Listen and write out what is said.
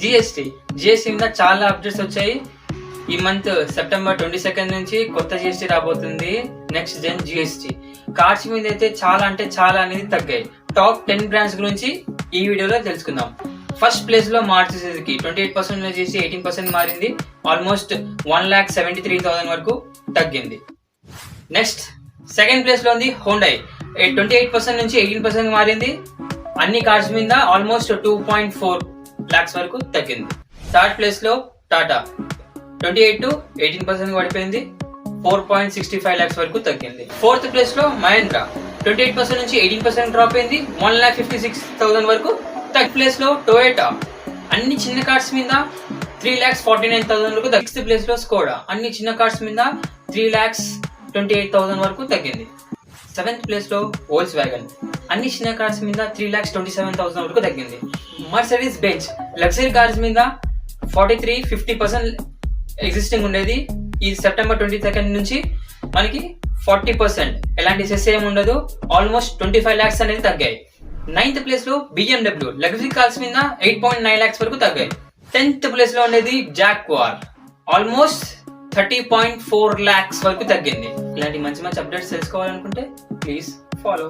GST మీద చాలా updates వచ్చాయి. ఈ మంత్ సెప్టెంబర్ 22 నుంచి కొత్త జిఎస్టీ రాబోతుంది. నెక్స్ట్ జెన్ జిఎస్టీ కార్డ్స్ మీద అయితే చాలా అంటే చాలా అనేది తగ్గాయి. టాప్ 10 బ్రాండ్స్ గురించి ఈ వీడియోలో తెలుసుకుందాం. ఫస్ట్ ప్లేస్ లో మారుతి సుజుకి 28% చేసి 18% మారింది. ఆల్మోస్ట్ 1,73,000 వరకు తగ్గింది. నెక్స్ట్ సెకండ్ ప్లేస్ లో ఉంది హోండై. 28% నుంచి 18% మారింది. అన్ని కార్డ్స్ మీద ఆల్మోస్ట్ 2.4 lakhs వరకు తగ్గింది. థర్డ్ ప్లేస్ లో టాటా 28 to 18% పడిపోయింది. 4.65 lakhs వరకు తగ్గింది. ఫోర్త్ ప్లేస్ లో మహేంద్ర 28% నుంచి 18% డ్రాప్ అయింది. 1,56,000 వరకు. థర్డ్ ప్లేస్ లో టొయోటా అన్ని చిన్న కార్డ్స్ మీద 3,49,000 వరకు. సిక్స్త్ ప్లేస్ లో స్కోడా అన్ని చిన్న కార్డ్స్ మీద 3,28,000 వరకు తగ్గింది. సెవెంత్ ప్లేస్ లో వోల్క్స్ వ్యాగన్ అన్ని చిన్న కార్స్ మీద 3,27,000 వరకు తగ్గింది. మర్సిడీస్ బెంజ్ లగ్జరీ కార్స్ మీద 43-50% ఎగ్జిస్టింగ్ ఉండేది. ఈ సెప్టెంబర్ 22 నుంచి మనకి 40% ఎలాంటి సెస్ ఏమి ఉండదు. ఆల్మోస్ట్ 25 lakhs అనేది తగ్గాయి. నైన్త్ ప్లేస్ లో BMW లగ్జరీ కార్స్ మీద 8.9 lakhs వరకు తగ్గాయి. 10th ప్లేస్ లో ఉండేది జాగ్వార్ ఆల్మోస్ట్ 30.4 lakhs వరకు తగ్గింది. ఇలాంటి మంచి మంచి అప్డేట్స్ తెలుసుకోవాలనుకుంటే ప్లీజ్ ఫాలో.